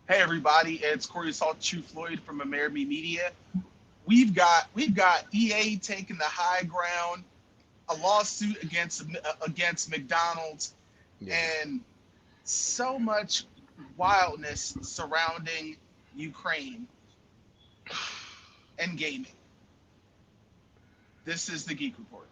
Hey everybody, it's Corey Salt Chu Floyd from Amerime Media. We've got EA taking the high ground, a lawsuit against McDonald's, Yeah. and so much wildness surrounding Ukraine and gaming. This is the Geek Report.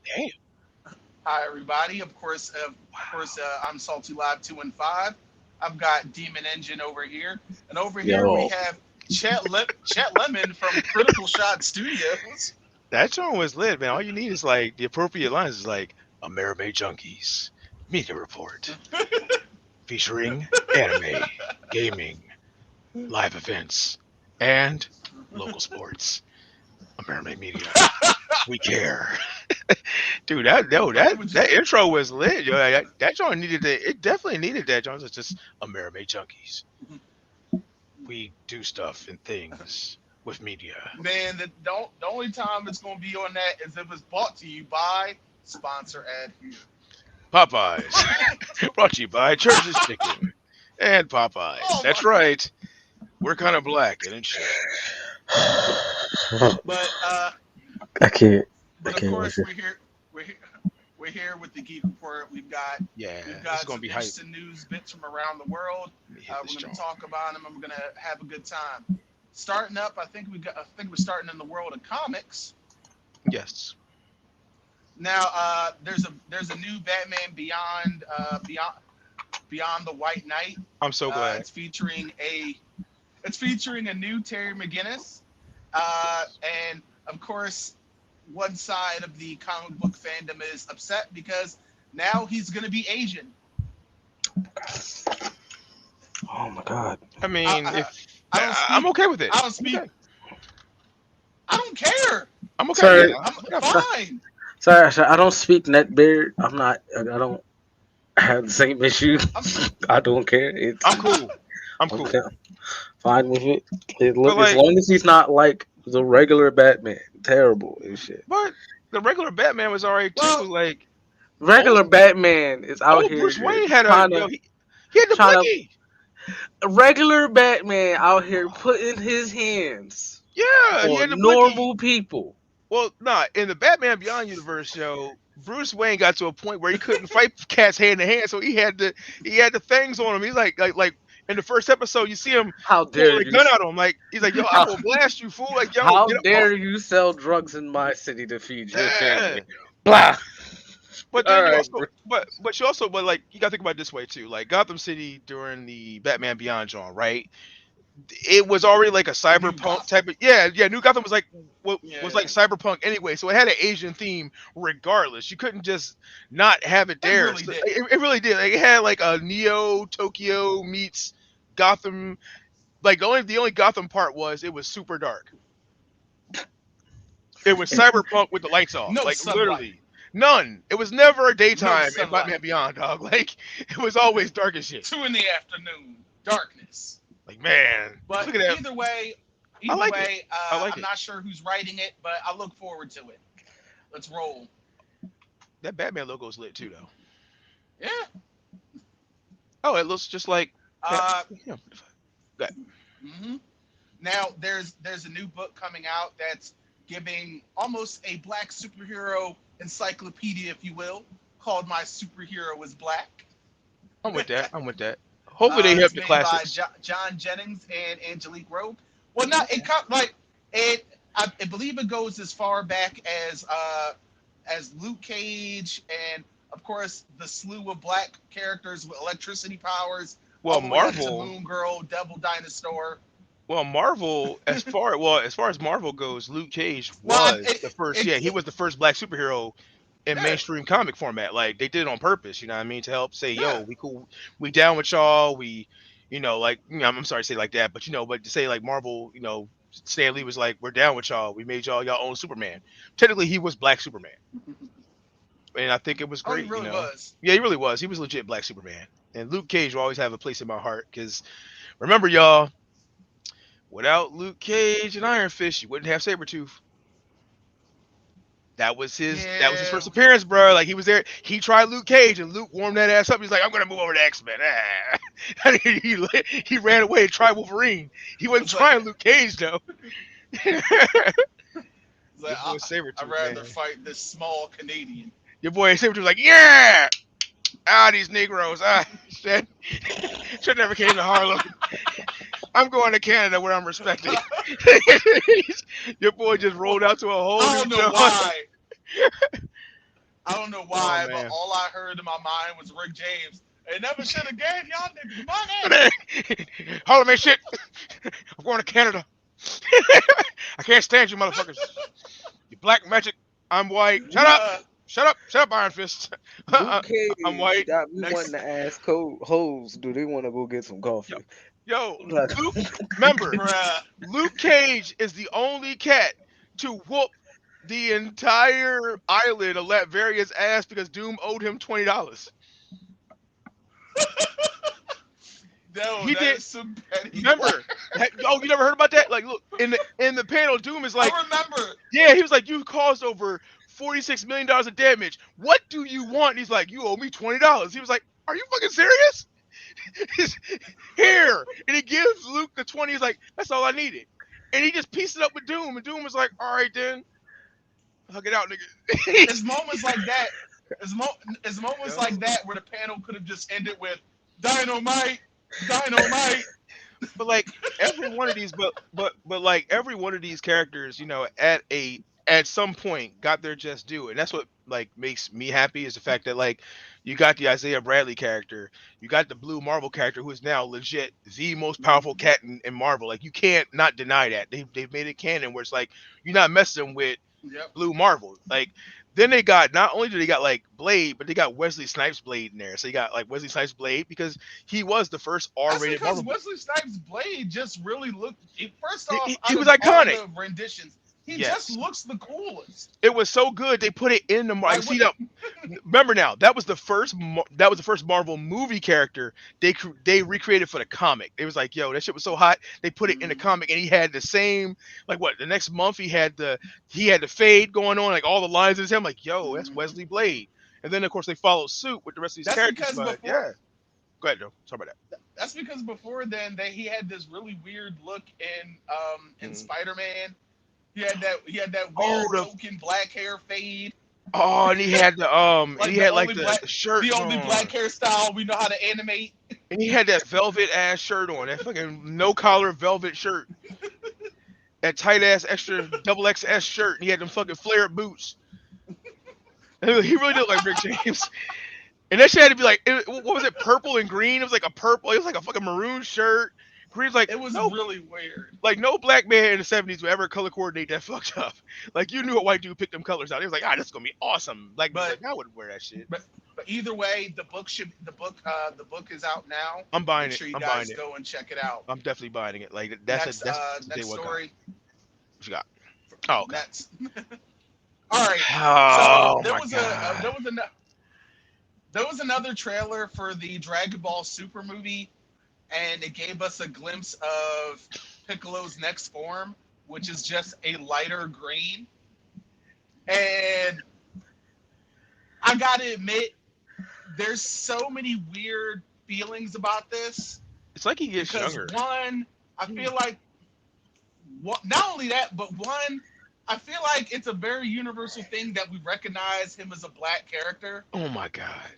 Damn. Hi everybody. I'm Salty Live 2 and 5. I've got Demon Engine over here, and over here we Yo, have Chet Lemon from Critical Shot Studios. That song was lit, man. All you need is like the appropriate lines is like Amerime Junkies, Media Report, featuring anime, gaming, live events, and local sports. Amerime Media. We care. Dude, Pretty much that it. intro was lit. Yo. That song needed it definitely needed that. John was just Amerime Junkies. We do stuff and things with media. Man, the only time it's gonna be on that is if it's brought to you by sponsor ad here. Popeyes. Brought to you by Church's Chicken and Popeyes. Oh That's my! right. We're kind of black and in shows. But I can't. I but of can't with course you. we're here we're here with the Geek Report. Yeah, We've this is got gonna some be hype. interesting news bits from around the world. Let me hit this We're going to joint. talk about them, and we're going to have a good time. Starting up, I think we're starting in the world of comics. Yes, Now, there's a new Batman Beyond the White Knight. I'm so Uh, glad. it's featuring a it's featuring a new Terry McGinnis, and of course, one side of the comic book fandom is upset because now he's going to be Asian. Oh my god. I I, mean, I, if I don't I'm speak. okay with it. I don't I'm speak. okay. I don't care. I'm okay. Sorry, Yeah, I'm whatever. fine. sorry. I don't speak Netbeard. I'm not. I don't have the same issue. I'm I don't care. It's I'm cool. I'm I'm cool. fine with it. But As like, long as he's not like the regular Batman, terrible and shit. but the regular Batman was alright too. well. Like Regular old Batman is out old here Bruce Wayne had a trying to he had the trying to. blicky. Regular Batman out here putting his hands Yeah, he on had the blicky. normal people. Well, nah, in the Batman Beyond universe show, Bruce Wayne got to a point where he couldn't fight cats hand to hand, so he had the things on him. He's like in the first episode, you see him How dare pulling a you? gun out of him, like he's like, "Yo, I'm How gonna blast you, fool!" Like, "Yo, how get up off." dare you sell drugs in my city to feed your Yeah. family? Blah. But All then you right, also, bro. but you also, but like you got to think about it this way too. Like Gotham City during the Batman Beyond genre, right? It was already like a New cyberpunk Gotham. type of yeah. New Gotham was like what was like Yeah, cyberpunk anyway, so it had an Asian theme regardless. You couldn't just not have it it there. really So did. it really did. Like it had like a Neo Tokyo meets Gotham. Like the only Gotham part was it was super dark. It was cyberpunk with the lights off. No Like sunlight. literally none. It was never a No daytime in sunlight. Batman Beyond, dog. Like it was always dark as shit. 2 in the afternoon. Darkness. Like man, But look at that. I either like it. way, I like I'm it. not sure who's writing it, but I look forward to it. Let's roll. That Batman logo is lit too, though. Yeah. Oh, it looks just like that. Uh, Yeah, that. hmm Now there's a new book coming out that's giving almost a black superhero encyclopedia, if you will, called "My Superhero Is Black." I'm with that. I'm with that. Hopefully they hit It's the made by classics. John Jennings and Angelique Rowe. Well, not it. Like it. I believe it goes as far back as Luke Cage and of course the slew of black characters with electricity powers, all Well, the way up to Marvel. Moon Girl, Devil Dinosaur. Well, Marvel. As far as Marvel goes, Luke Cage Well, was the first. Yeah, he it was the first black superhero in yeah, mainstream comic format. Like they did it on purpose. You know what I mean? To help say, yo, yeah. we cool. We down with y'all. Like, I'm sorry to say like that, but but to say like Marvel, Stan Lee was like, we're down with y'all. We made y'all own Superman. Technically, he was Black Superman, and I think it was Oh, he great. really was. Yeah, he really was. He was legit Black Superman. And Luke Cage will always have a place in my heart because remember, y'all, Without Luke Cage and Iron Fist, you wouldn't have Sabretooth. That was his Yeah. first appearance, bro. Like he was there. He tried Luke Cage, and Luke warmed that ass up. He's like, "I'm gonna move over to X-Men." And he ran away and tried Wolverine. He wasn't It's like, trying Luke Cage though. Your it's like boy I'd Sabretooth, rather man. fight this small Canadian. Your boy Sabretooth was like, "Yeah, these Negroes, shit, should never came to Harlem. I'm going to Canada where I'm respected." Your boy just Well, rolled out to a whole I new don't know John. why. I don't know Oh why, but man. all I heard in my mind was Rick James. They never should have gave y'all niggas money. Harlem ain't shit. I'm going to Canada. I can't stand you motherfuckers. You black magic. I'm white. Shut up. Uh, Shut up. Shut up, Iron Fist. Luke I'm Cage white. got me wanting next, to ask hoes, do they want to go get some Yo, coffee? yo, Like, Luke. Remember, bruh. Luke Cage is the only cat to whoop the entire island of Latveria's ass because Doom owed him $20. No, He that did. is some petty work. Remember? Oh, you never heard about that? Like, look in the panel, Doom is like, I remember. yeah, he was like, you caused over $46 million of damage. What do you want? And he's like, you owe me $20. He was like, are you fucking serious? He's, here, and he gives Luke the 20. He's like, that's all I needed, and he just pieced it up with Doom, and Doom was like, all right then, hug it out, nigga. It's moments like that. It's moments Yo. like that where the panel could have just ended with dynamite, dynamite. But like every one of these, but like every one of these characters, at some point got their just due, and that's what like makes me happy is the fact that like you got the Isaiah Bradley character, you got the Blue Marvel character who is now legit the most powerful cat in Marvel. Like you can't not deny that they've made it canon where it's like you're not messing with Yep. Blue Marvel. Like then they got not only do they got like Blade, but they got Wesley Snipes Blade in there. So you got like Wesley Snipes Blade because he was the first That's R-rated because Marvel. Wesley Snipes' Blade just really looked. First He, off, he, out he was of all iconic. the renditions, he just Yes, looks the coolest. it was so good they put it in the like. Like See what? now, remember now that was the first Marvel movie character they recreated for the comic. It was like, yo, that shit was so hot. They put it in the comic, and he had the same like what the next month he had the fade going on like all the lines in his head. I'm like, yo, that's Wesley Blade. And then of course they followed suit with the rest of these That's characters. because But before. yeah, go ahead, Joe. Sorry about That's because before then, he had this really weird look that. in Spider Man. He had that Oh, weird token black hair fade, and he had and like he the had like only the shirt the only black on. hairstyle we know how to animate. And he had that velvet ass shirt on, that fucking no collar velvet shirt, that tight ass extra double XS shirt, and he had them fucking flared boots. And he really did look like Rick James. And that shit had to be like, what was it, purple and green? It was like a purple, it was like a fucking maroon shirt. Green's like, It was no, really weird. like no black man in the '70s would ever color coordinate that fucked up. Like you knew a white dude picked them colors out. He was like, this is gonna be awesome. Black dude's But like, I wouldn't wear that shit. but but either way, the book is out now. I'm buying Make it. sure you I'm buying guys it. go and check it out. I'm definitely buying it. Like Next that's the day next one cop. story. What you got? Oh, okay. Next. All right. So Oh my god. there was another trailer for the Dragon Ball Super movie, and it gave us a glimpse of Piccolo's next form, which is just a lighter green. And I gotta admit, there's so many weird feelings about this It's like he gets because younger. one, I feel like not only that, but one, I feel like it's a very universal thing that we recognize him as a black character. Oh my god.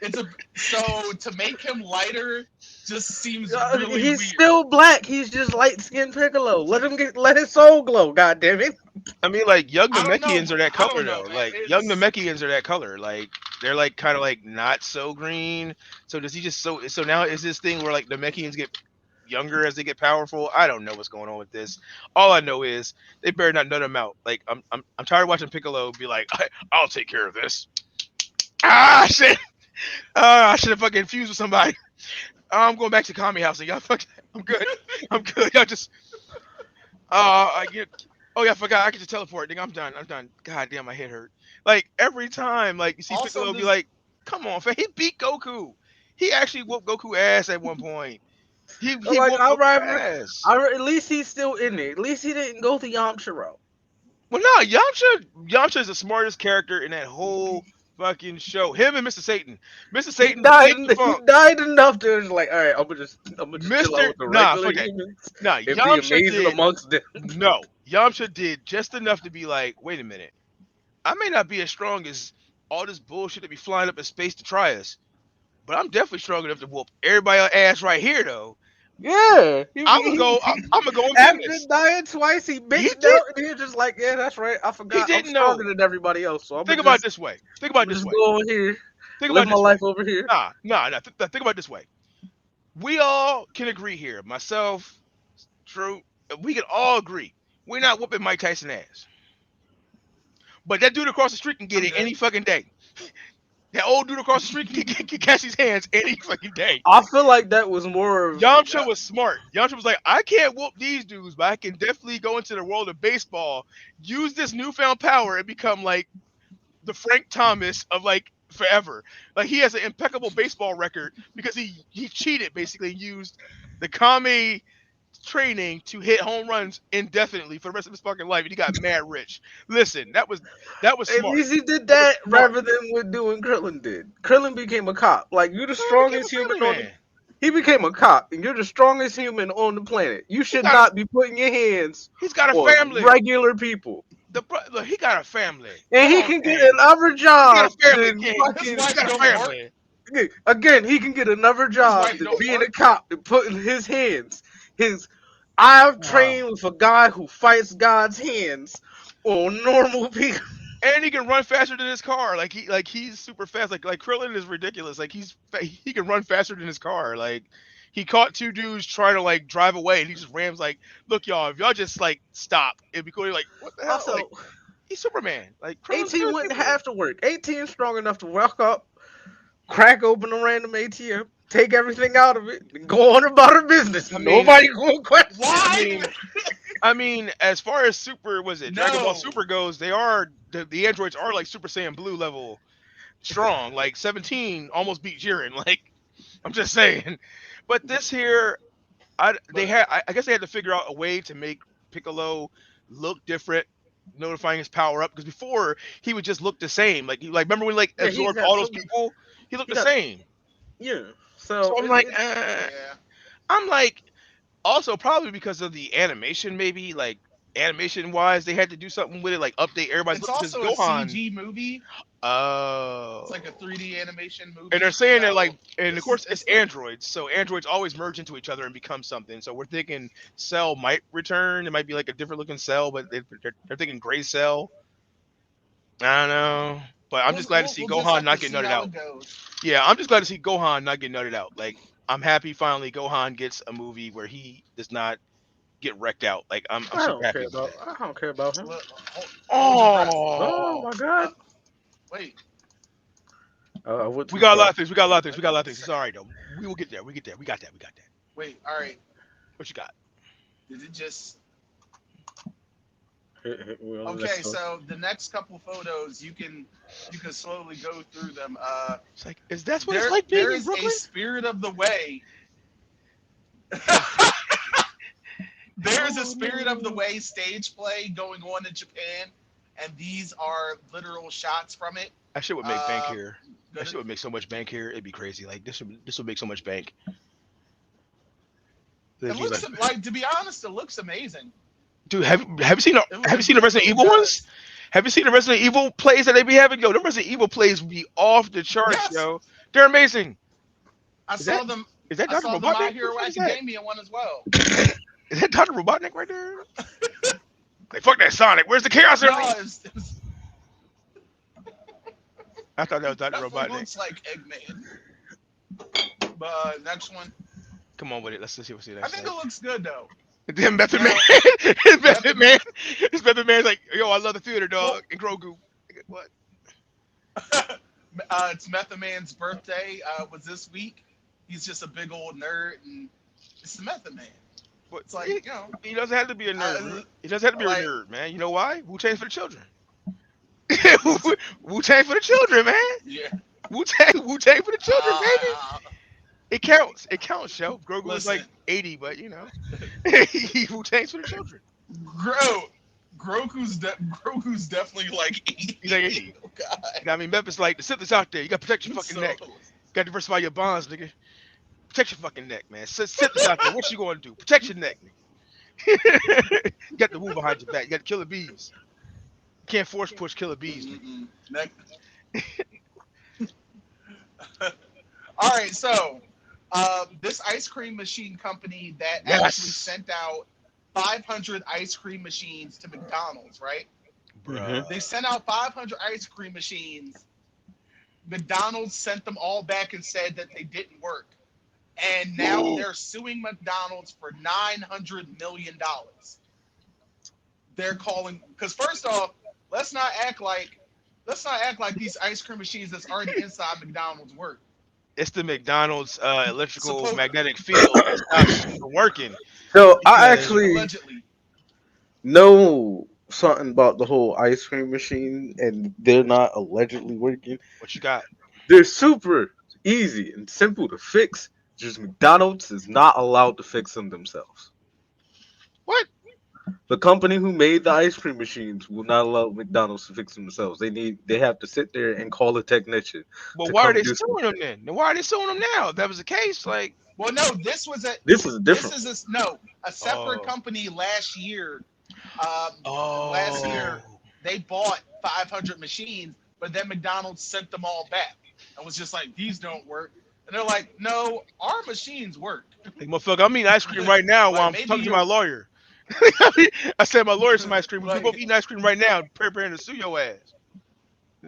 It's a so to make him lighter just seems really he's weird. still black. He's just light skinned Piccolo. Let his soul glow. God damn it! I mean, like young I don't know. Namekians are that I color don't know, though. man. Like young Namekians are that color. Like they're like kind of like not so green. So does he just so now is this thing where like Namekians get younger as they get powerful? I don't know what's going on with this. All I know is they better not nut him out. Like I'm tired of watching Piccolo be like, I'll take care of this. Shit. I should have fucking fused with somebody. I'm going back to Kami House. And y'all fuck. I'm good. I'm good. Y'all just. I get. Oh yeah, I forgot. I get to teleport. Nigga, I'm done. I'm done. God damn, my head hurt. Like every time, like you see Also, Piccolo be this like, "Come on, fam. He beat Goku. He actually whooped Goku ass at one point." He Like whooped I no rather, ass. at least he's still in there. At least he didn't go the Yamcha route. Well, no, Yamcha is the smartest character in that whole fucking show. Him and Mr. Satan. Mr. He Satan died. faked the He funk. died enough to it's like, all right, I'm gonna just chill out Mister, with the nah, regular fuck that. humans Nah, and be Yamcha amazing did amongst them. no. Yamcha did just enough to be like, wait a minute. I may not be as strong as all this bullshit to be flying up in space to try us, but I'm definitely strong enough to whoop everybody ass right here though. Yeah, I'm gonna go. I'm gonna go and do after this. dying twice, he He bitched did. out, and he's just like, yeah, that's right. I He forgot. I'm didn't stronger know. than everybody else, so Think about it this way. Think about I'm it this just way. go over here, Think about live it my this way. life over here. Nah. Think about it this way. We all can agree here. Myself, True. We can all agree. We're not whooping Mike Tyson ass. But that dude across the street can get I'm it good. any fucking day. That old dude across the street can catch his hands any fucking day. I feel like that was more of Yamcha Yep. was smart. Yamcha was like, I can't whoop these dudes, but I can definitely go into the world of baseball, use this newfound power, and become like the Frank Thomas of like forever. Like he has an impeccable baseball record because he cheated basically and used the Kame training to hit home runs indefinitely for the rest of his fucking life, and he got mad rich. Listen, that was at smart. least he did That was that smart. rather than what doing Krillin did. Krillin became a cop. Like you the He became a strongest human family on the man. he became a cop, and you're the strongest human on the planet. You He should got a not be putting your hands he's got a on family. regular people. Look, he got a family. And Come he on, can get King. another He got a job family, than King. His fucking He wife got a don't work. family. again, he can get another His job wife than don't being a work. cop and putting his hands. His I've Wow. trained with a guy who fights God's hands on normal people. And he can run faster than his car. He's super fast. Like Krillin is ridiculous. Like he can run faster than his car. Like he caught two dudes trying to like drive away, and he just rams like, look y'all, if y'all just like stop, it'd be cool. You're like, what the hell? Like Also, he's Superman. Like Krillin's 18 wouldn't invincible. have to work. 18 strong enough to walk up, crack open a random ATM, take everything out of it, and go on about her business. I mean, Nobody going to question. I Why? mean, as far as Super was it Dragon Ball No. Super goes, they are the androids are like Super Saiyan Blue level strong. Like 17 almost beat Jiren. Like I'm just saying. But this here, But I guess they had to figure out a way to make Piccolo look different, notifying his power up because before he would just look the same. Like remember when like Yeah, he's absorbed got all so those much. people, he looked He the got, same. yeah. So So I'm like, yeah. I'm like, also probably because of the animation, maybe like animation wise, they had to do something with it, like update everybody's It's look because also a Gohan. CG movie. It's Oh. like a 3D animation And they're movie. saying that like, So and of this is course it's it's androids, so androids always merge into each other and become something. So we're thinking Cell might return. It might be like a different looking Cell, but they're thinking Gray Cell. I don't know, but I'm just glad to see we'll just Gohan have to not get see nutted how out. it goes. Yeah, I'm just glad to see Gohan not get nutted out. Like I'm happy finally Gohan gets a movie where he does not get wrecked out. Like I'm super happy about that. I don't care about him. Hold your breath. Oh Oh, my god. Uh, wait, I went we too got a lot far. of things. We got a lot of things. We wait got a lot of a things. It's second. all right though. We will get there. We get there. We got that. We got that. Wait, all right. What you got? Did it just We're on the next okay? one. So the next couple photos, you can slowly go through them. It's like, is that what it's like being There in is a Brooklyn? Spirit of the Way. There's a Oh Spirit of the no. Way stage play going on in Japan, and these are literal shots from it. That shit would make bank Uh, here. That gonna, shit would make so much bank here. It'd be crazy. Like this would make so much bank. it They'd be looks like, like, to be honest, it looks amazing. dude, have you seen have you It seen the Resident really Evil ones? does. Have you seen the Resident Evil plays that they be having? Yo, the Resident Evil plays would be off the charts, Yes, yo. They're amazing. I Is that saw them. is that I Dr. saw the My Robotnik? Who the Hero fuck is that? Academia one as well. Is that Dr. Robotnik right there? Like fuck that Sonic. Where's the Chaos No, Emerald? I thought that was Dr. definitely Robotnik. looks like Eggman. But next one, Come on with it. Let's see what's the I next think one. it looks good though. Then Method Man. Now, His Method Method Man. Man. His Method Man's like, yo, I love the theater, Well, dog. And Grogu. What? it's Method Man's birthday. Was this week. He's just a big old nerd, and it's the Method Man. What? It's like He doesn't have to be a nerd. uh, He doesn't have to be a like nerd, man. You know why? Wu Tang's for the children. Wu Tang for the children, man. yeah. Wu Tang for the children, baby. Uh, It counts. It counts, yo. Grogu was Listen, like 80, but he Wu-Tang's for the children. Gro, Grogu's definitely like He's like 80. 80. Oh God, I mean, Memphis like the Sith is out there. You got to protect your fucking so neck. You got to diversify your bonds, nigga. Protect your fucking neck, man. Sith is out there. What you gonna do? Protect your neck, nigga. You got the wound behind your back. You got to kill the bees. You can't force push killer bees, nigga. next. All right, so this ice cream machine company that actually Yes, sent out 500 ice cream machines to McDonald's, right? bruh. They sent out 500 ice cream machines. McDonald's sent them all back and said that they didn't work. And now they're suing McDonald's for $900 million. They're calling because first off, let's not act like these ice cream machines that's already inside McDonald's work. It's the McDonald's electrical Suppo- magnetic field that stops it from working So I because actually allegedly. know something about the whole ice cream machine, and they're not allegedly working. what you got? They're super easy and simple to fix. Just McDonald's is not allowed to fix them themselves. What? The company who made the ice cream machines will not allow McDonald's to fix them themselves. They have to sit there and call a technician But to why are come they do some. suing them then? Then why are they suing them now? If that was the case, like, Well, no, this was a This is this different. is a no a separate oh, company last year. Um, Last year oh, they bought 500 machines, but then McDonald's sent them all back and was just like, these don't work. And they're like, no, our machines work. like, motherfucker, I'm eating ice cream right now while Like I'm maybe talking to my you're lawyer. I said my lawyer some ice cream. We're both like, eating ice cream right now, preparing to sue your ass,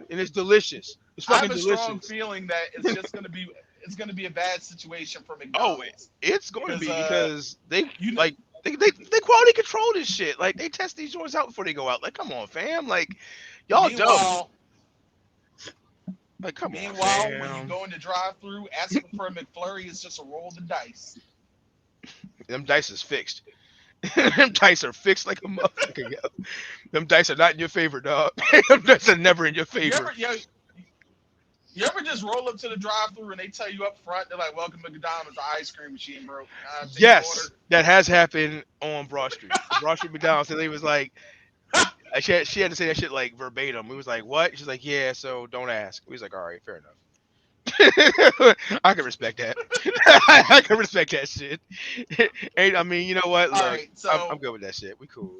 and it's delicious. It's I have fucking a strong delicious. feeling that it's gonna be a bad situation for Oh, McDonald's it's going to because be because they you know like they quality control this shit. Like they test these joints out before they go out. Like, come on, fam. Like, y'all dumb. meanwhile Like, come on, meanwhile when you fam. go in the drive-through asking for a McFlurry is just a roll of the dice. Them dice is fixed. Them dice are fixed like a motherfucker. Yo. Them dice are not in your favor, dog. Them dice are never in your You favor. ever you ever just roll up to the drive-through and they tell you up front, they're like, "Welcome to McDonald's, the ice cream machine, bro. Take your order." Yes, that has happened on Broad Street. Broad Street McDonald's. And they was like, she had to say that shit like verbatim. We was like, what? She's like, yeah. So don't ask. We was like, all right, fair enough. I can respect that. I can respect that shit. And I mean, you know what? All Look, right, I'm so good with that shit. We cool.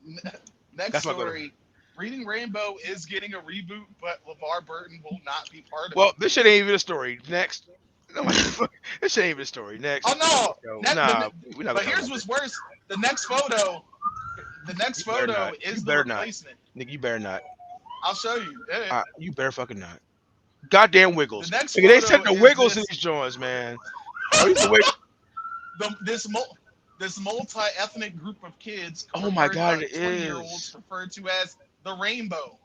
next That's my good. story. Reading Rainbow is getting a reboot, but LeVar Burton will not be part of Well, it. this shit ain't even a story. Next. No, this shit ain't even a story. Next. Oh no! Yo, That, nah, we're not gonna but talk here's about what's this. worse. The next photo, the next You better photo not. You is the better not. replacement. Nigga, you better not. I'll show you. You better fucking not. Goddamn The Wiggles. next Nigga, they photo sent the is Wiggles in this. these joints, man. I used to wait. This this multi-ethnic group of kids Oh my referred god, it 20-year-olds is. referred to as the Rainbow.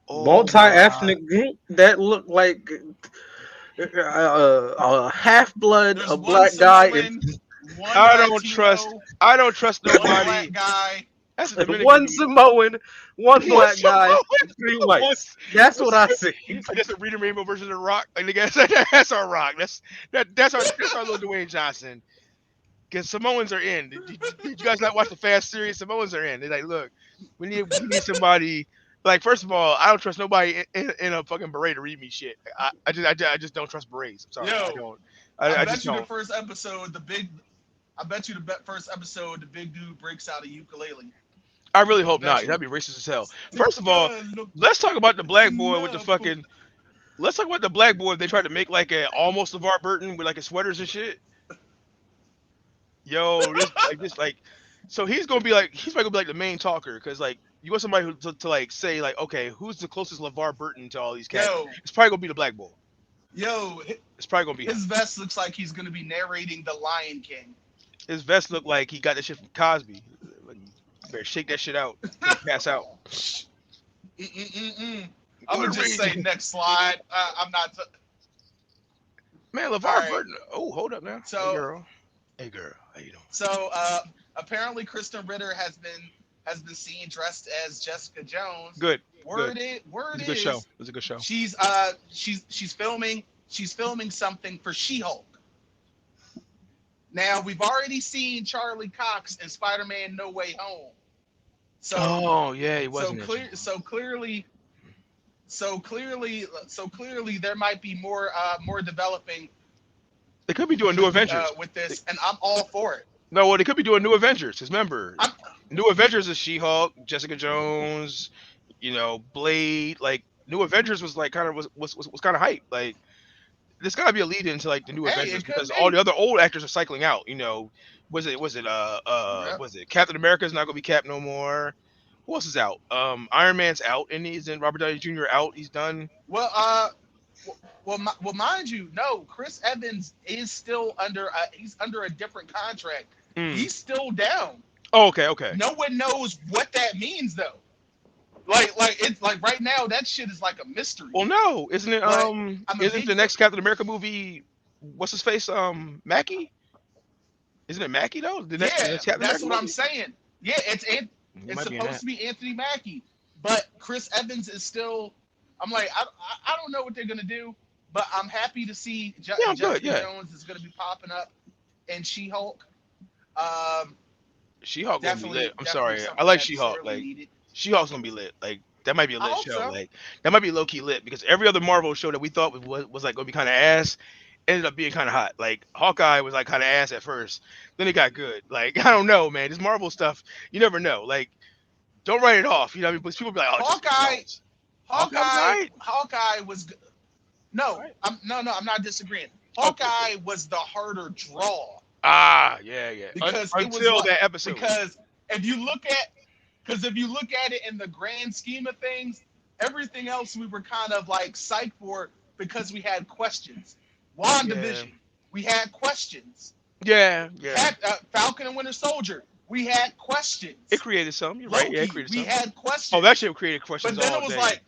Oh my. Multi-ethnic group that look like a half blood, There's a one black guy, and Samoan, one I don't trust. Latino, I don't trust one black nobody. guy. That's a and Dominican one dude. Samoan, one One black guy, Samoan. and three One, whites. That's one what I Samoan. see. I guess a Reading Rainbow version of the Rock. Like nigga, that's our Rock. That's our little Dwayne Johnson. Because Samoans are in. Did you guys not watch the Fast series? Samoans are in. They're like, look, we need somebody. Like, first of all, I don't trust nobody in a fucking beret to read me shit. I just don't trust berets. I'm sorry, I Yo, don't. I I bet just you the don't. first episode, first episode, the big dude breaks out a ukulele. I really hope Bet not. you. That'd be racist as hell. Take First of all, a look let's talk about the black in boy with the the book. fucking. Let's talk about the black boy. They tried to make like a almost LeVar Burton with like his sweaters and shit. Yo, this like, so he's probably gonna be like the main talker because like you want somebody to like say like, okay, who's the closest LeVar Burton to all these cats? Yo, It's probably gonna be the black boy. yo, It's probably gonna be him. his vest looks like he's gonna be narrating The Lion King. His vest looked like he got that shit from Cosby. Like, you better shake that shit out. Before you pass out. I'm gonna just say next slide. I'm not. Man, All LeVar right. Burton. Oh, hold up now. Hey So girl. Hey girl. How you doing? so apparently Kristen Ritter has been seen dressed as Jessica Jones. Good. Good. Word It's a good show. is It's a good show. she's filming. she's filming something for She-Hulk. Now we've already seen Charlie Cox in Spider-Man: No Way Home, so Oh yeah, he wasn't in She-Hulk. so clearly there might be more developing They could be doing New Avengers. with this, and I'm all for it. No, well, they could be doing New Avengers. Cause remember, I'm, New Avengers is She-Hulk, Jessica Jones, Blade. Like New Avengers was like kind of was kind of hype. Like there's gotta be a lead into like the New hey, Avengers it could because all be. the other old actors are cycling out. Yep. Was it Captain America's not gonna be Cap no more? Who else is out? Iron Man's out, and he's in Robert Downey Jr. out. He's done. Well, mind you, no, Chris Evans is still he's under a different contract. Mm. He's still down. Oh, okay. No one knows what that means though. It's like right now that shit is like a mystery. Well, no, isn't it? Isn't the next Captain America movie? What's his face? Mackie? Isn't it Mackie though? The next Captain that's America what I'm movie? saying. Yeah, it's supposed to be Anthony Mackie, but Chris Evans is still. I'm like, I don't know what they're gonna do, but I'm happy to see Jessica Jones is gonna be popping up in She-Hulk. She-Hulk gonna be lit. I'm sorry, I like She-Hulk. Like She-Hulk's gonna be lit. Like that might be a lit show. So. Like that might be low key lit because every other Marvel show that we thought was like gonna be kind of ass ended up being kind of hot. Like Hawkeye was like kind of ass at first, then it got good. Like I don't know, man. This Marvel stuff, you never know. Like don't write it off. You know what I mean? Because people be like, oh, Hawkeye was no, right. I'm not disagreeing. Hawkeye was the harder draw. Yeah. Because until that episode. Because if you look at it in the grand scheme of things, everything else we were kind of like psyched for because we had questions. WandaVision, we had questions. Yeah. Falcon and Winter Soldier, we had questions. It created some. You're Loki, right. Yeah, it created some. We had questions. Oh, that shit created questions. But then all it was day. like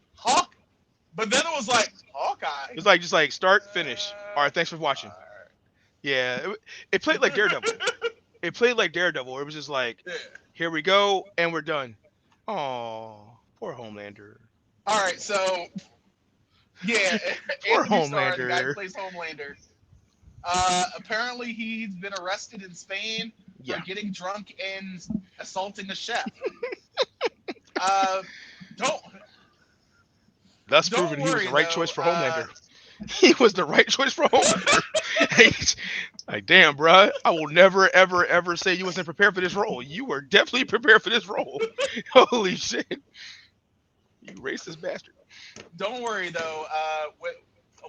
Hawkeye. It was like just like start, finish. All right, thanks for watching. Yeah, it played like Daredevil. It played like Daredevil. It was just like, here we go, and we're done. Oh, poor Homelander. All right, so yeah, poor Anthony Homelander. Starr, the guy who plays Homelander. Apparently, he's been arrested in Spain for getting drunk and assaulting a chef. Thus proving he was the right choice for Homelander. He was the right choice for Homelander. Like, damn, bro, I will never, ever, ever say you wasn't prepared for this role. You were definitely prepared for this role. Holy shit. You racist bastard. Don't worry, though.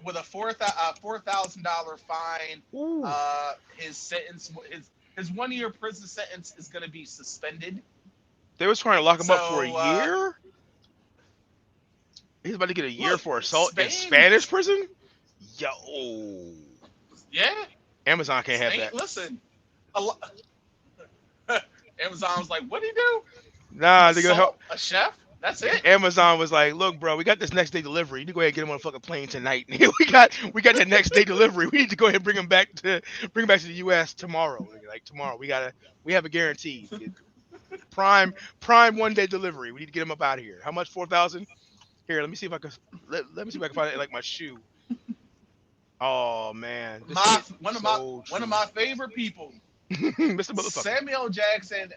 With a $4,000 fine, his sentence, his 1 year prison sentence is going to be suspended. They was trying to lock him up for a year? He's about to get a year for assault in Spanish prison? Yo. Yeah. Amazon can't have that. Listen. Amazon was like, what'd he do? Nah, they're gonna help. A chef? That's it. Amazon was like, look, bro, we got this next day delivery. You need to go ahead and get him on a fucking plane tonight. we got that next day delivery. We need to go ahead and bring him back to the US tomorrow. Like tomorrow. We have a guarantee. Prime 1 day delivery. We need to get him up out of here. How much? 4,000? Here, let me see if I can let me see if I can find it like my shoe. Oh man. One of my favorite people. Mr. Motherfucker. Samuel Jackson.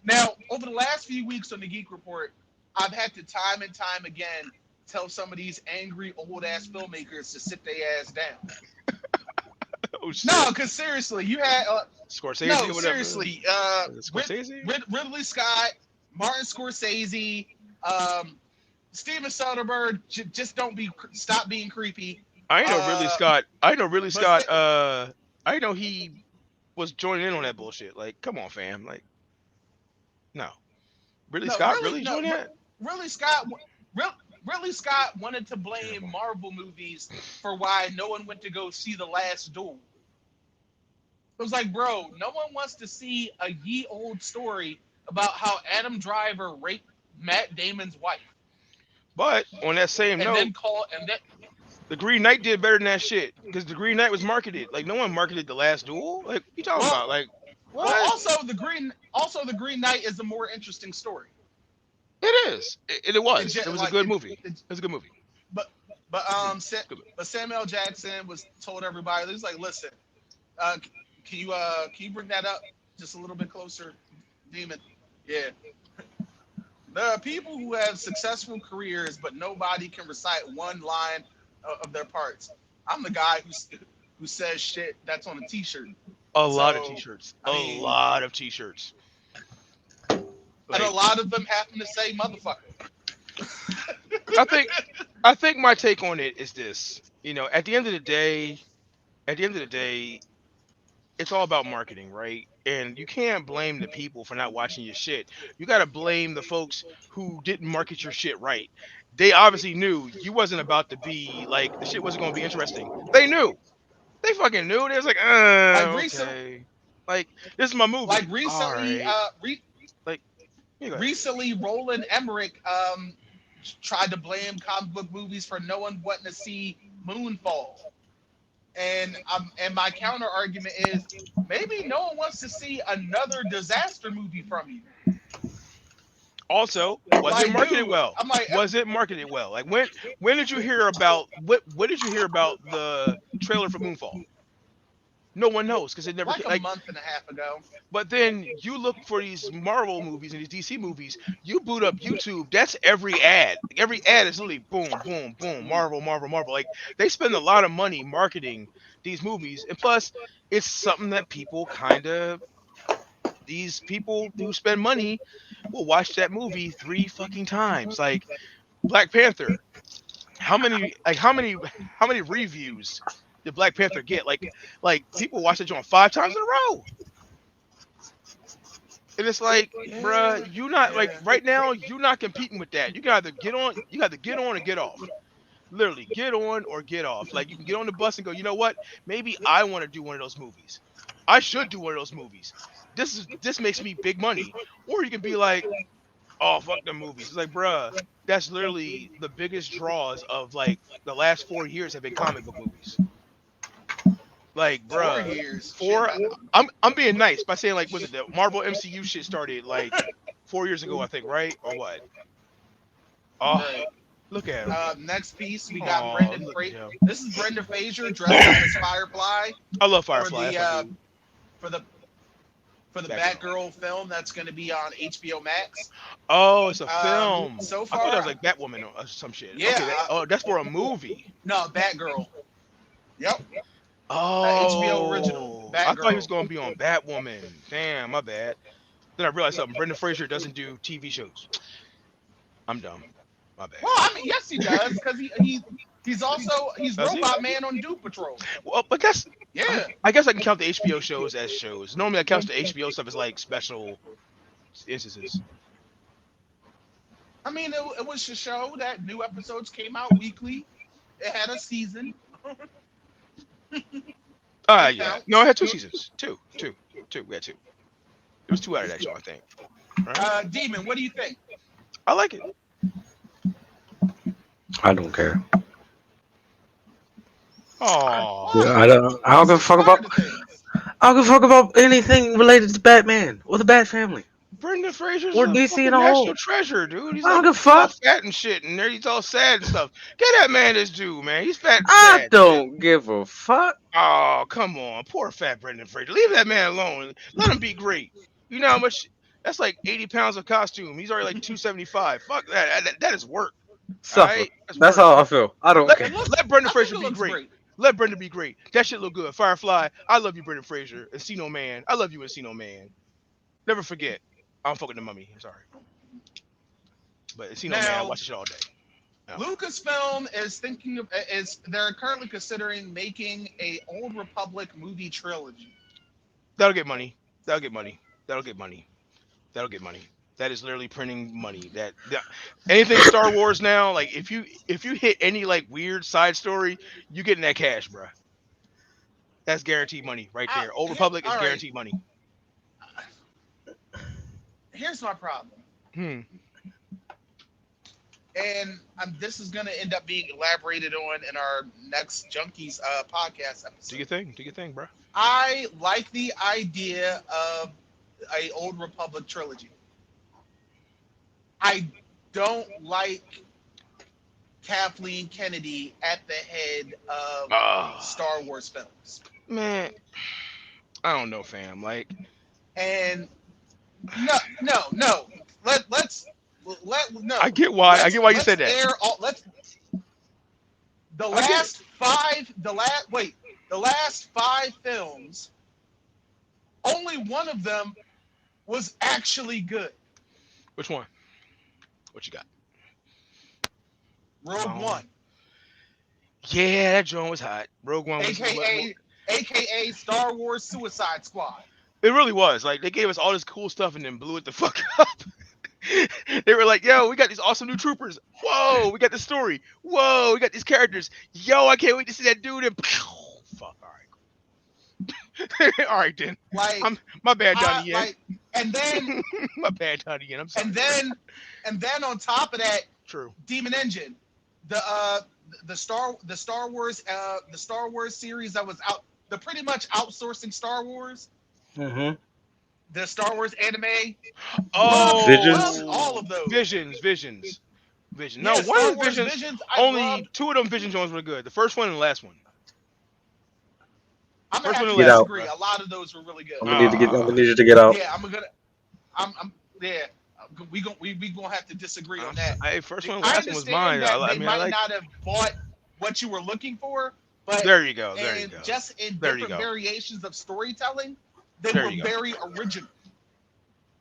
Now, over the last few weeks on the Geek Report, I've had to time and time again tell some of these angry old ass filmmakers to sit their ass down. Oh, shit. No, because seriously, you had Scorsese. No, or whatever. seriously, Scorsese? Ridley Scott, Martin Scorsese, Steven Soderbergh. Just stop being creepy. I know Ridley Scott. I know Ridley Scott. I know he was joining in on that bullshit. Like, come on, fam. Like, no. Ridley Scott really joined that? Ridley Scott wanted to blame Marvel movies for why no one went to go see The Last Duel. It was like, bro, no one wants to see a ye-old story about how Adam Driver raped Matt Damon's wife. But on that same note, the Green Knight did better than that shit because the Green Knight was marketed. Like, no one marketed The Last Duel. Like, what you talking about? Like, what? Well, also the Green Knight is a more interesting story. It is. It was. It was a good movie. It was a good movie. But Good, good. But Samuel Jackson was told everybody, he was like, listen, uh, can you bring that up just a little bit closer, Demon? Yeah, there are people who have successful careers, but nobody can recite one line of their parts. I'm the guy who says shit that's on a T-shirt. A lot of So, t-shirts. I A mean, lot of t-shirts. and a Like lot of them happen to say motherfucker. I think I think my take on it is this. At the end of the day, at the end of the day, it's all about marketing, right? And you can't blame the people for not watching your shit. You got to blame the folks who didn't market your shit right. They obviously knew you wasn't about to be like the shit wasn't going to be interesting. They knew. They fucking knew. They was like, Like recent, okay. Like this is my like movie. All recently, right. Like, you go ahead. recently, Roland Emmerich tried to blame comic book movies for no one wanting to see Moonfall. And my counter argument is maybe no one wants to see another disaster movie from you. Also, was it Like, marketed dude, well? I'm like Was it marketed well? Like when did you hear about what did you hear about the trailer for Moonfall? No one knows because it never like a like. month and a half ago. But then you look for these Marvel movies and these DC movies. You boot up YouTube. That's every ad. Like, every ad is literally boom, boom, boom. Marvel, Marvel, Marvel. Like they spend a lot of money marketing these movies, and plus, it's something that people kind of these people who spend money will watch that movie three fucking times. Like Black Panther. How many reviews did Black Panther get? Like people watch that joint 5 times in a row. And it's like, bruh, Yeah, you not like yeah. right now, you're not competing with that. You got to get on, you got to get on or get off. Literally, get on or get off. Like you can get on the bus and go, you know what? Maybe I want to do one of those movies. I should do one of those movies. This makes me big money. Or you can be like, oh fuck the movies. It's like, bruh, that's literally the biggest draws of like the last 4 years have been comic book movies. Like, 4 bruh, years. Shit. four. I'm being nice by saying like, was it the Marvel MCU shit started like 4 years ago? I think, right or what? Oh, Right. look at him. Next piece, we got Oh, Brendan look at Fraser. him. This is Brendan Fraser dressed up as Firefly I love for Firefly. the That's my dude. for the for the Batgirl. Batgirl film that's going to be on HBO Max. Oh, it's a film. So I thought that far, was like Batwoman or some shit. yeah, Okay, that's for a movie. no, Batgirl. Yep, HBO original Oh, I thought he was Batgirl. gonna be on Batwoman. Damn, my bad. Then I realized something. Brendan Fraser doesn't do TV shows. I'm dumb. My bad. Well, I mean, yes, he does because he's Does he? Robot Man on Doom Patrol. Well, but that's. Yeah, I guess I can count the HBO shows as shows. Normally, I count the HBO stuff as like special instances. I mean, it was a show that new episodes came out weekly. It had a season. It Yeah. No, I counts. had 2 seasons. Two. We had two. It was two out of that show, I think. Right? Demon, what do you think? I like it. I don't care. Oh, Yeah, Why? I don't give a He's fuck smart about. to things. I don't give a fuck about anything related to Batman or the Bat Family Brendan Fraser's or a DC in fucking a national whole. treasure, dude. He's I don't like give a all fuck. fat and shit, and there he's all sad and stuff. Get that man his due, man. He's fat and I sad, man. don't give a fuck. Oh, come on. Poor fat Brendan Fraser. Leave that man alone. Let him be great. You know how much that's like 80 pounds of costume. He's already like 275. Fuck that. That is work. All Suffer. right? That's That's work. how I feel. I don't Let care. It looks. let Brendan I think Fraser it be looks great. great. Let Brendan be great. That shit look good. Firefly, I love you, Brendan Fraser. Encino Man, I love you, Encino Man. Never forget. I'm fucking the mummy. I'm sorry. But Encino Man, I Now, watch the shit all day. Yeah. Lucasfilm is they're currently considering making a Old Republic movie trilogy. That'll get money. That'll get money. That'll get money. That'll get money. That is literally printing money. Anything Star Wars now, like if you hit any like weird side story, you getting that cash, bruh. That's guaranteed money right there. Old Republic is All right, guaranteed money. here's my problem, Hmm. and this is going to end up being elaborated on in our next Junkies podcast Do episode. your thing. Do your thing, bruh. I like the idea of a Old Republic trilogy. I don't like Kathleen Kennedy at the head of Ah, Star Wars films. man, I don't know, fam. Like, And no, no, no. Let's let I no. get why. I get why you Let's said that. air all. Let's the I get it. last five. The last five films. Only one of them was actually good. Which one? What you got? Come Rogue on. One, Yeah, that joint was hot. Rogue One was. aka Star Wars Suicide Squad. It really was. Like they gave us all this cool stuff and then blew it the fuck up. They were like, "Yo, we got these awesome new troopers. Whoa, we got the story. Whoa, we got these characters. Yo, I can't wait to see that dude." And fuck. All right, all right then. Like I'm my bad, Donnie Yen. and then My bad, Donnie Yen. I'm sorry. and then on top of that, True. Demon Engine, the the Star Wars series that was out, the pretty much outsourcing Star Wars, Mm-hmm. the Star Wars anime. Visions. Loved all Oh, of those. Visions. No, Yeah, one Star of the Wars Visions. Visions. I Only loved. two of them Vision joints were good. The first one and the last one. I'm gonna First have one and to the Get last out. one, disagree. bro. A lot of those were really good. I'm gonna need to get. I'm gonna Ah, need you to get out. Yeah, I'm yeah. We gonna have to disagree on that. hey, first one and I last one was mine. understand that I they mean, I might like. not have bought what you were looking for, but There you go. There you and go. just in There you different go. variations of storytelling, they There were you go. very original.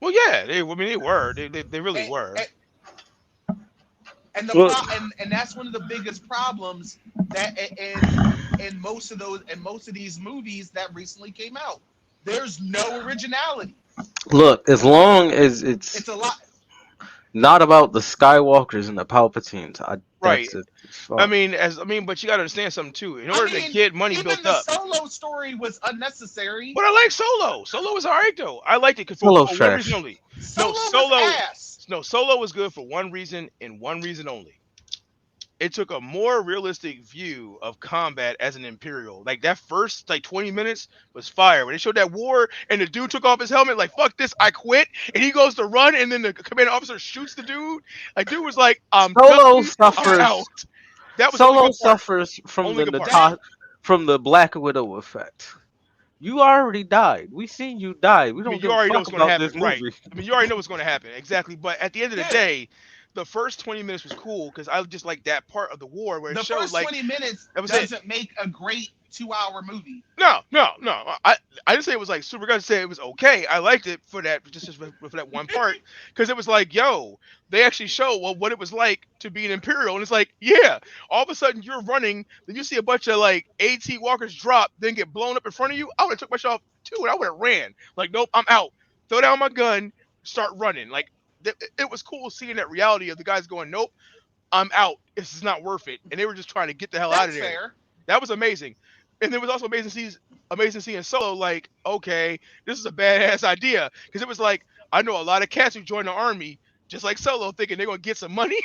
Well, yeah, they. I mean, they were. They really And, were. and, and the Well, and that's one of the biggest problems that in most of these movies that recently came out. There's no originality. look, as long as it's It's a lot. not about the Skywalkers and the Palpatines, Right. that's it. It's fine. But you got to understand something too. In I order to mean, get money even built the up. solo story was unnecessary. But I like Solo. Solo was alright though. I liked it for, Solo's for one reason trash. only. No, Solo was Solo. ass. No, Solo was good for one reason and one reason only. It took a more realistic view of combat as an Imperial. Like that first 20 minutes was fire. When they showed that war and the dude took off his helmet, like fuck this, I quit, and he goes to run, and then the commanding officer shoots the dude. Like dude was like, I'm Solo done, I'm suffers. out. That was the only Solo good part. suffers from Only the good part. That from the Black Widow effect. You already died. We seen you die. We I don't mean, you give a already know fuck what's going to about this happen, right? movie. I mean, you already know what's going to happen, exactly. But at the end of the yeah. day, the first 20 minutes was cool because I just like that part of the war where it The showed first like 20 minutes that was it. doesn't make a great 2 hour movie. No. I didn't say it was like super good. I said it was okay. I liked it for that for that one part because it was like, yo, they actually show what it was like to be an Imperial, and it's like, yeah, all of a sudden you're running, then you see a bunch of like AT walkers drop, then get blown up in front of you. I would have took my shot off too, and I would have ran. Like, nope, I'm out. Throw down my gun, start running. Like, it was cool seeing that reality of the guys going, nope, I'm out. This is not worth it, and they were just trying to get the hell out of That's there. fair. That was amazing. And it was also amazing seeing Solo like, okay, this is a badass idea. Because it was like, I know a lot of cats who join the army, just like Solo, thinking they're gonna get some money.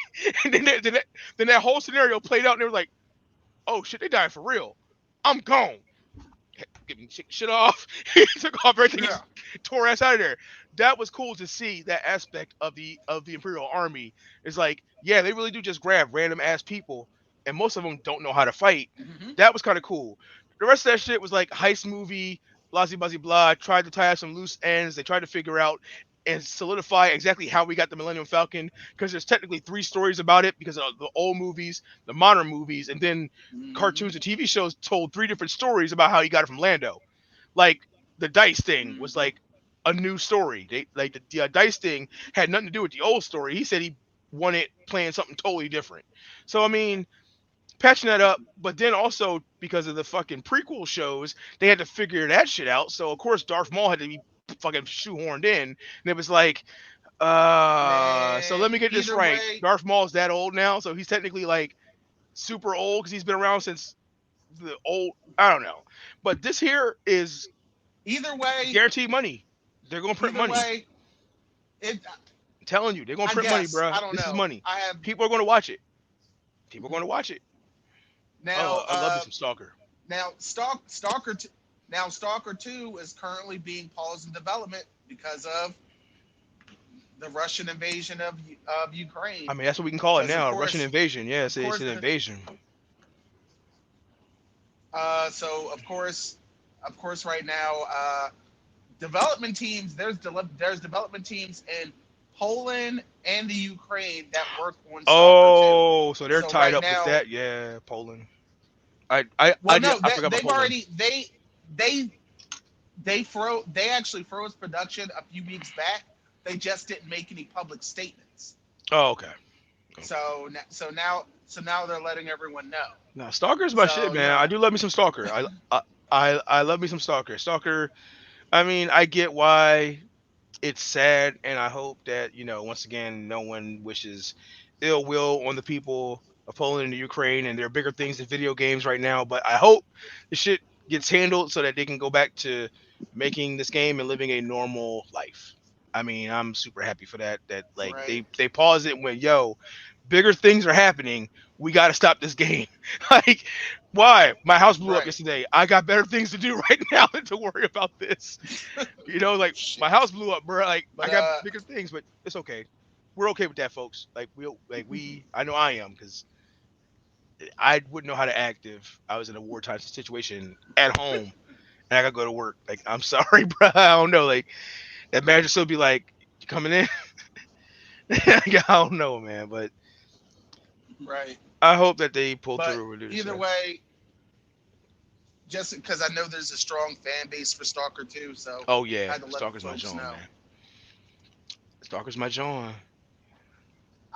And then that whole scenario played out and they were like, oh shit, they died for real. I'm gone. Getting shit off. He took off everything, Yeah. tore ass out of there. That was cool to see that aspect of the Imperial Army. It's like, yeah, they really do just grab random ass people, and most of them don't know how to fight. Hmm. That was kind of cool. The rest of that shit was like heist movie, blah blah blah blah. Tried to tie up some loose ends. They tried to figure out and solidify exactly how we got the Millennium Falcon because there's technically three stories about it because of the old movies, the modern movies, and then Hmm. cartoons and TV shows told three different stories about how he got it from Lando. Like the dice thing was Hmm. like a new story. They like the dice thing had nothing to do with the old story. He said he won it playing something totally different. So I mean, patching that up, but then also because of the fucking prequel shows, they had to figure that shit out. So of course Darth Maul had to be fucking shoehorned in, and it was like, so Man, let me get this either right. way, Darth Maul's that old now, so he's technically like super old because he's been around since the old. I don't know, but this here is either way, guaranteed money. They're gonna print either money. way, it. I'm telling you, they're gonna I print money, guess bruh. I don't This is know. money. I have People are gonna watch it. People are gonna watch it. now. Oh, I love this from Stalker. Now Stalker. Now Stalker 2 is currently being paused in development because of the Russian invasion of Ukraine, I mean, that's what we can call it because now, a Russian invasion. Yeah, of it's course, an invasion. so of course, right now, development teams. There's development teams in Poland and the Ukraine that work on Stalker 2. Oh, so they're So tied right up with now, that. Yeah, Poland. well, no, I forgot about they've Poland. already they they actually froze production a few weeks back. They just didn't make any public statements. Oh, okay. Okay. So now they're letting everyone know. Now, Stalker's my shit, So man. I do love me some Stalker. I love me some Stalker. Stalker. I mean, I get why it's sad, and I hope that once again, no one wishes ill will on the people of Poland and the Ukraine, and there are bigger things in video games right now. But I hope the shit gets handled so that they can go back to making this game and living a normal life. I mean, I'm super happy for that. That like right, they paused it and went, "Yo, bigger things are happening. We got to stop this game." Like, why? My house blew up right, yesterday. I got better things to do right now than to worry about this. Like my shit. house blew up, bro. Like I But got bigger things, but it's okay. We're okay with that, folks. I know I am because I wouldn't know how to act if I was in a wartime situation at home and I gotta go to work. Like I'm sorry, bro. I don't know. Like that manager still be like, "You coming in?" Yeah, I don't know, man. But right, I hope that they pull but through and do this. either Yeah. way, just because I know there's a strong fan base for Stalker 2, so Oh I yeah, had to let Stalker's my folks John, know. man. Stalker's my John.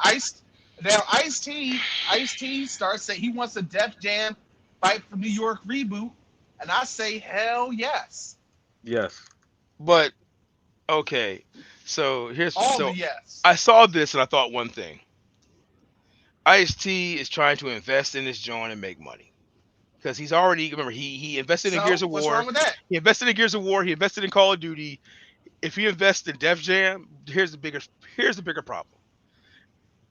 Ice Now Ice T starts saying he wants a Def Jam Fight for New York reboot, and I say hell yes, Yes. But okay, so here's all the so yes. I saw this and I thought one thing. Ice T is trying to invest in this joint and make money because he's already remember he invested in Gears So of what's wrong War. with that? He invested in Gears of War. He invested in Call of Duty. If he invests in Def Jam, here's the bigger problem.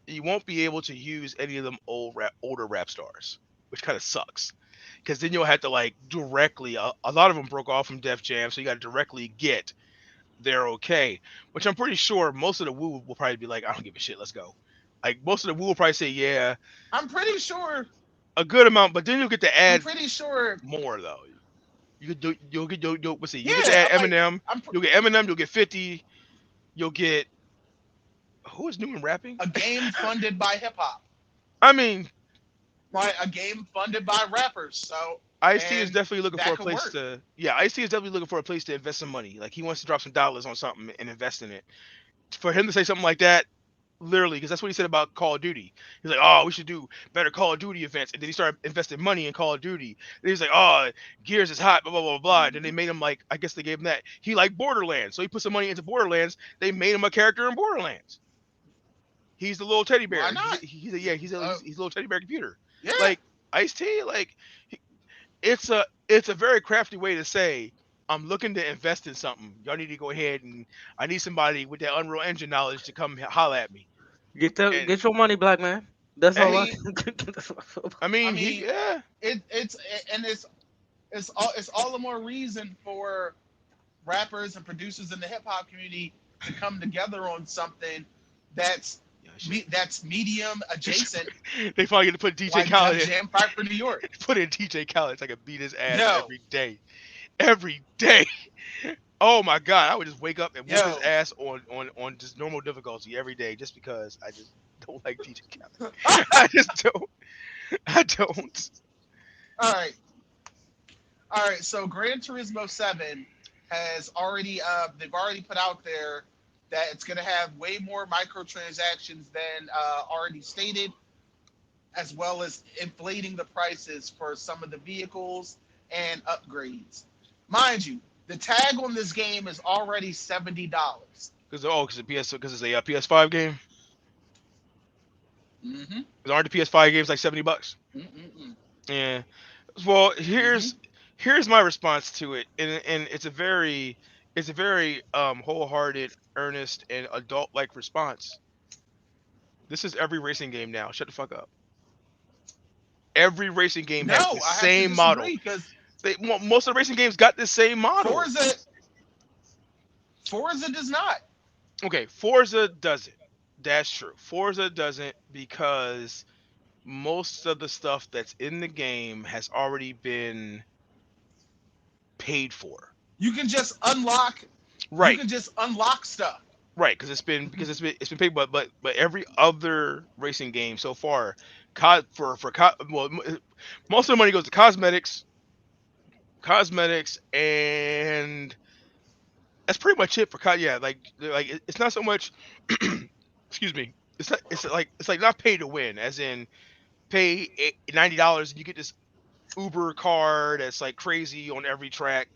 You won't be able to use any of them older rap stars, which kind of sucks. Because then you'll have to like directly. A lot of them broke off from Def Jam, so you got to directly get they're okay. Which I'm pretty sure most of the Woo will probably be like, I don't give a shit, let's go. Like most of the Woo will probably say, yeah, I'm pretty sure. a good amount, but then you'll get to I'm add pretty sure. more though. You could do, let's see, you'll get to Yeah, add Eminem, I'm you'll get 50, you'll get who is new in rapping? a game funded by hip hop, I mean, like a game funded by rappers. So Ice T is and definitely looking for that a could place work. to Ice T is definitely looking for a place to invest some money. Like he wants to drop some dollars on something and invest in it. For him to say something like that, literally, because that's what he said about Call of Duty. He's like, "Oh, we should do better Call of Duty events," and then he started investing money in Call of Duty. And he's like, "Oh, Gears is hot, blah blah blah blah." And then they made him like, I guess they gave him that. He liked Borderlands, so he put some money into Borderlands. They made him a character in Borderlands. He's the little teddy Why bear. not? He's a little teddy bear computer. Yeah, Like Ice T, like it's a very crafty way to say I'm looking to invest in something. Y'all need to go ahead and I need somebody with that Unreal Engine knowledge to come holler at me. And Get your money, black man. That's I all I hey, mean, can. That's all I I mean he mean, yeah. it's and it's all the more reason for rappers and producers in the hip hop community to come together on something that's Yeah, shit. that's medium adjacent, They probably get to put DJ like Def Khaled in. Jam Fight for New York. Put in DJ Khaled so I can beat his ass Yo, every day. Every day. Oh my god, I would just wake up and whoop his yo. ass on just normal difficulty every day just because I just don't like DJ Khaled. All I just don't. I don't. right, all right. So Gran Turismo 7 has already they've already put out there that it's going to have way more microtransactions than already stated, as well as inflating the prices for some of the vehicles and upgrades. Mind you, the tag on this game is already $70. Because it's a PS5 game. Mm-hmm. Because aren't the PS5 games like $70? Mm-mm-mm. Yeah. Well, Mm-hmm. here's my response to it, and it's a very wholehearted, earnest, and adult like response. This is every racing game now. Shut the fuck up. Every racing game has No, the I have to same model. disagree because Most of the racing games got the same model. Forza Forza does not. Okay, Forza doesn't. That's true. Forza doesn't because most of the stuff that's in the game has already been paid for. You can just unlock. You Right. can just unlock stuff. Right, because it's been paid, but every other racing game so far, most of the money goes to cosmetics, and that's pretty much it for yeah, like it's not so much. Excuse me. It's like not pay to win, as in pay $90 and you get this Uber car that's like crazy on every track.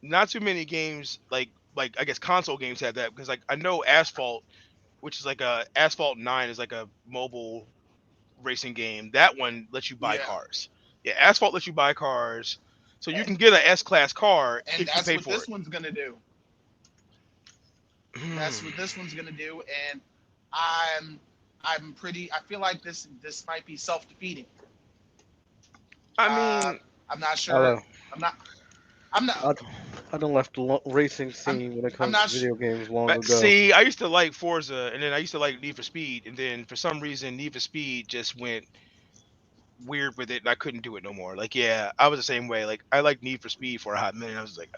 Not too many games like I guess console games have that, because like I know Asphalt, which is like Asphalt 9 is like a mobile racing game. That one lets you buy Yeah, cars. Yeah, Asphalt lets you buy cars, so you can get an S class car and if you that's pay what for this it. one's gonna do. That's Hmm. what this one's gonna do, and I'm I'm pretty. I feel like this might be self defeating. I Uh, mean, I'm not I sure. don't, I'm not. I'm not. I, I don't left the racing I'm. scene when it I'm comes not. to video games long but ago. see, I used to like Forza, and then I used to like Need for Speed, and then for some reason Need for Speed just went weird with it, and I couldn't do it no more. Like, yeah, I was the same way. Like, I liked Need for Speed for a hot minute. I was like,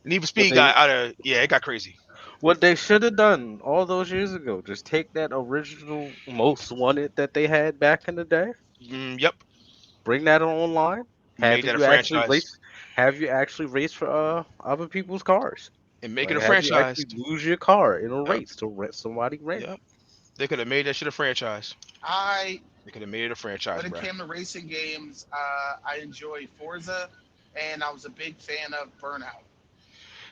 Need for What Speed they got out of, yeah, it got crazy. what they should have done all those years ago, just take that original most wanted that they had back in the day, Yep, bring that online, made that a franchise have you actually race for other people's cars. and make it Like a have you franchise. actually lose your car in a Yep, race to rent somebody rent. yep. They could have made that shit a franchise. I They could have made it a franchise, when it bruh. came to racing games, I enjoy Forza, and I was a big fan of Burnout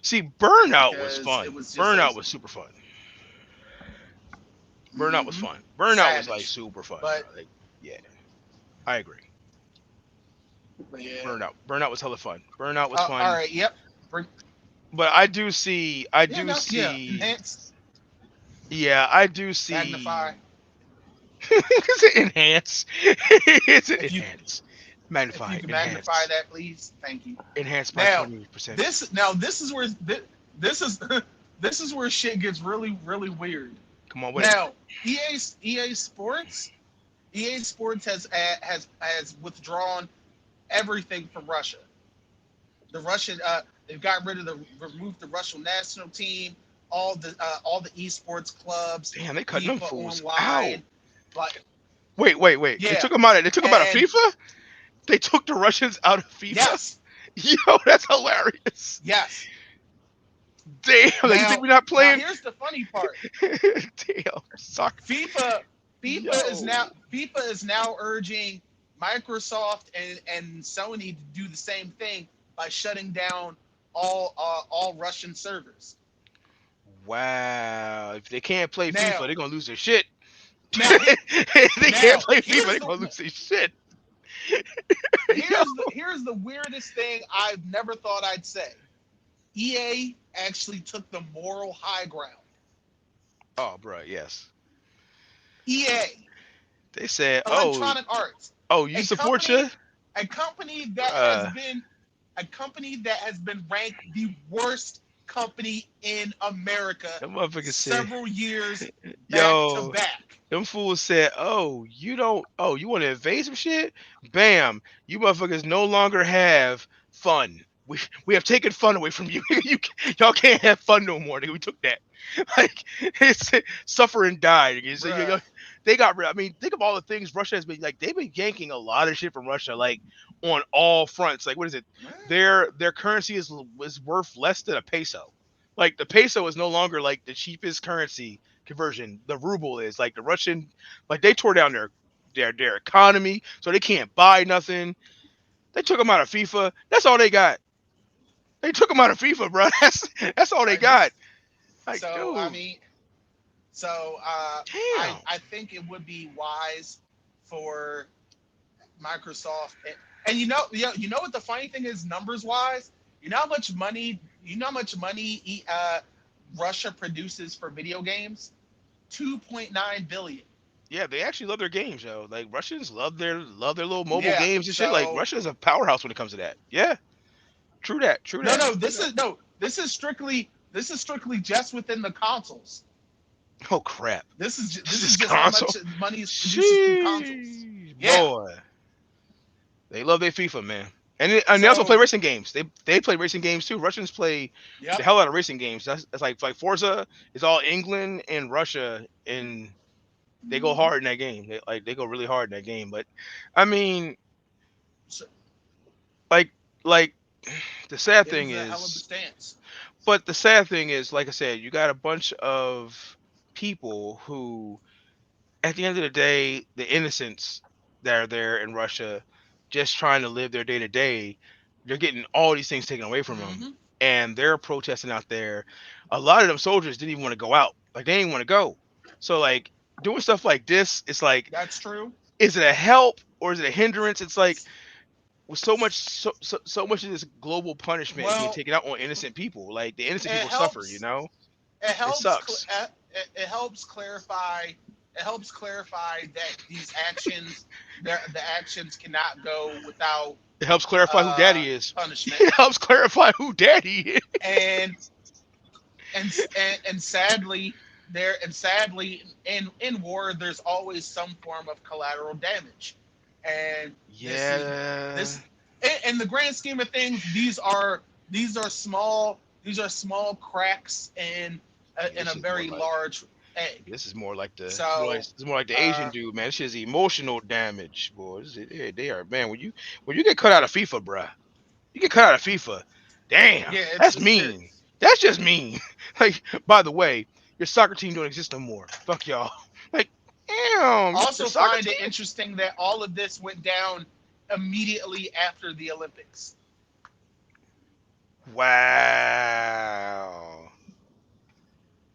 See, Burnout was because it fun. was just a Burnout was super fun. Burnout was mm-hmm, fun. Burnout was like savage. super fun, bro. But Like, yeah, I agree. yeah. Burnout was hella fun. Burnout was All fun. right. Yep. Bring, But I yeah. do No. Yeah. see, Enhance, yeah, I do magnify. see. Is it enhance? It's If you enhance, if you magnify, can magnify enhance, that, please. Thank you. enhance by Now 20%. this is where this is this is where shit gets really weird. Come on with it. Now EA Sports has withdrawn everything from Russia. The Russian they've got rid of the removed the Russian national team, all the esports clubs, Damn, they cutting them FIFA fools out. Online, like Wait. They yeah, took them out. They took them out of and FIFA. They took the Russians out of FIFA. yes, Yo, that's hilarious. yes. Damn, like you think Now we're not now playing? here's the funny part. Damn, soccer. FIFA Yo, FIFA is now urging Microsoft and Sony to do the same thing by shutting down all Russian servers. wow. If they can't play FIFA, Now they're gonna lose their shit. now If they can't now play FIFA, they're gonna lose their shit. Yo. here's the weirdest thing I've never thought I'd say. EA actually took the moral high ground. Oh, bro, yes. EA, They said, Electronic Arts, you a support you, company a company that has bruh. been ranked the worst company in America Them motherfuckers said, several years back to yo, back. them fools said, you want to invade some shit? Bam, you motherfuckers no longer have fun. We have taken fun away from you. Y'all can't have fun no more. Nigga. We took that. Like, it's suffer and die. Nigga. So, Bruh. they got rid. I mean, think of all the things Russia has been like. They've been yanking a lot of shit from Russia, like on all fronts. Like, what is it? Their currency is worth less than a peso. Like the peso is no longer like the cheapest currency conversion. The ruble is like the Russian, like they tore down their economy, so they can't buy nothing. They took them out of FIFA. That's all they got. They took them out of FIFA, bro. That's all they Like got. this Like, so I dude, mean so damn. I think it would be wise for Microsoft and you know what the funny thing is numbers wise? You know how much money Russia produces for video games? 2.9 billion. Yeah, they actually love their games, yo. Like Russians love their little mobile Yeah. games and shit. Like So Russia is a powerhouse when it comes to that. Yeah, true that, true no that, no true that. this is strictly This is strictly just within the consoles. Oh crap! This This is just how console. much money is produced through consoles. Sheesh, Yeah. boy. They love their FIFA, man. And they also play So, racing games. They play racing games too. Russians play the yep. hell out of racing games. That's like Forza is all England and Russia, and they go Mhm. hard in that game. They go really hard in that game. But I mean, So, like like the sad it thing is a hell of a is, stance. but the sad thing is, like I said, you got a bunch of people who, at the end of the day, the innocents that are there in Russia, just trying to live their day to day, they're getting all these things taken away from them, Hmm. and they're protesting out there. A lot of them soldiers didn't even want to go out, like they didn't want to go. So like doing stuff like this, it's like, That's true. is it a help or is it a hindrance? It's like with so much of this global punishment is being Well, taken out on innocent people. Like the innocent it people suffer, helps. It it helps. sucks. It helps clarify. It helps clarify that these actions, the actions cannot go without It helps clarify who daddy is. punishment. It helps clarify who daddy is. And and sadly, in war there's always some form of collateral damage, and Yeah. this in the grand scheme of things, these are small cracks in This a is more very like large egg. this is more like So it's more like the Asian uh, dude, man. This is emotional damage, boys. They are, man. When you get cut out of FIFA, bruh, you get cut out of FIFA. Damn, yeah, that's it's mean. serious. That's just mean. Like, by the way, your soccer team don't exist no more. Fuck y'all. Like, damn, your Also soccer find it team. interesting that all of this went down immediately after the Olympics. Wow.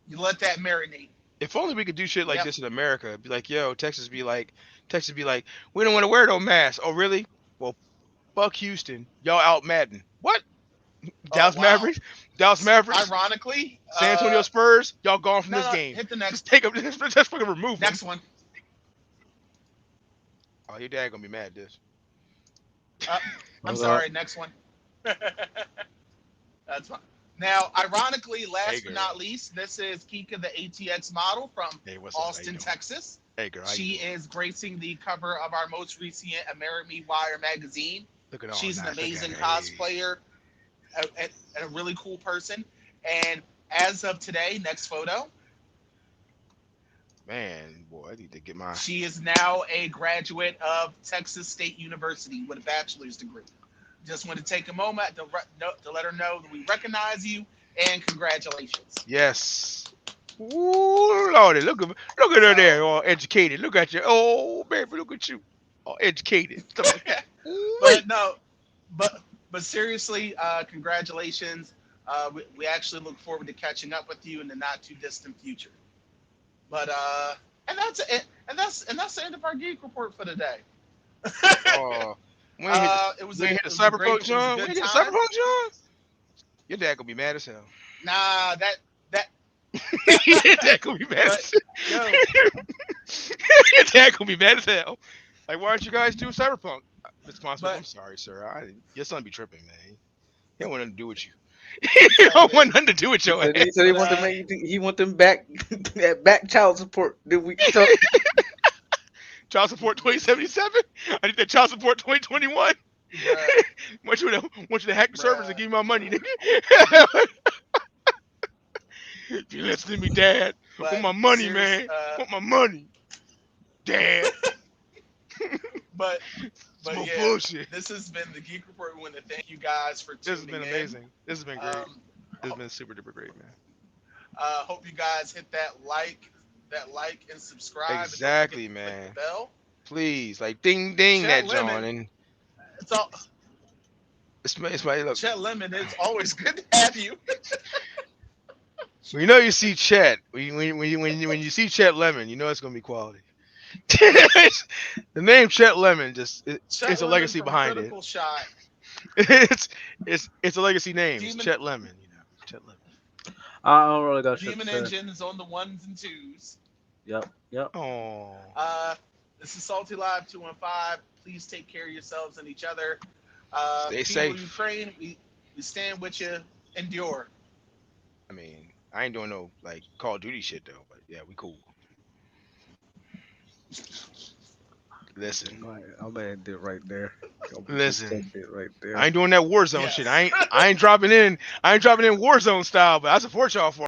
You let that marinate. If only we could do shit like Yep. this in America. Be like, yo, Texas be like, we don't want to wear no mask. Oh, really? Well, fuck Houston. Y'all out Madden. What? Oh Dallas wow. Mavericks? Dallas Mavericks? Ironically, San Antonio Spurs? Y'all gone from no, this no, game. hit the next, Just take them. Just fucking remove them. next one. Oh, your dad gonna be mad at this. Uh, I'm What's up? sorry, next one. That's fine. Now, ironically, Hey, last but girl. not least, this is Kika, the ATX model from Hey, what's up? How you Austin, doing? Texas. Hey, girl. How you She doing? is gracing the cover of our most recent Amerime Wire magazine. Look at all She's an nice. Look at amazing it. Hey. cosplayer and a really cool person. And as of today, next photo, Man, boy, I need to get my. she is now a graduate of Texas State University with a bachelor's degree. Just want to take a moment to let her know that we recognize you and congratulations. Yes. Ooh, Lordy, look at her So, there, all educated. Look at you. Oh, baby, look at you. All educated. Stuff like that. Ooh, wait. but no, but seriously, congratulations. We actually look forward to catching up with you in the not too distant future. But and that's it, and that's the end of our geek report for today. Oh, we ain't hit the It was a great cyberpunk, it was a John. We good ain't hit the time. cyberpunk, John. Your dad gonna be mad as hell. Nah, that Your dad gonna be mad but as yo, Your dad gonna be mad as hell. Like, why aren't you guys doing cyberpunk? Mr. Smith, but I'm sorry, sir. Your son be tripping, man. He don't want nothing to do with you. it's He all don't good. want nothing to do with He your said ass. he But want to make he want them back that back child support. Did we so Child support 2077. I need that child support 2021. bruh, Want you to hack the servers and bruh, give me my money, nigga. If you listen to me, Dad, want but my money, serious. man. Want my money, Dad. But It's more yeah, bullshit. this has been the Geek Report. We want to thank you guys for This has tuning been in. amazing. This has been great. Um, This has been super duper great, man. hope you guys hit that like and subscribe, and don't forget Exactly, to click the man. bell. Please, like, ding ding Chet that John, Lemon, and it's all it's my look. Chet Lemon. It's always good to have you. When you know you see Chet, when you see Chet Lemon, you know it's gonna be quality. The name Chet Lemon Chet it's a Lemon legacy from behind it. Critical Shot, It's it's a legacy name. It's Demon Chet Lemon, Chet Lemon. I don't really got shit to Demon say. Engine is on the ones and twos. Yep, yep. Oh, Uh, this is Salty Live 215. Please take care of yourselves and each other. stay People of safe. Ukraine, we stand with you. Endure. I mean, I ain't doing no like Call of Duty shit though. But yeah, we cool. Listen, I'm gonna end it right there. I'm gonna just listen. end it right I there. ain't doing that Warzone shit. Yes. I ain't dropping in. I ain't dropping in Warzone style. But I support y'all for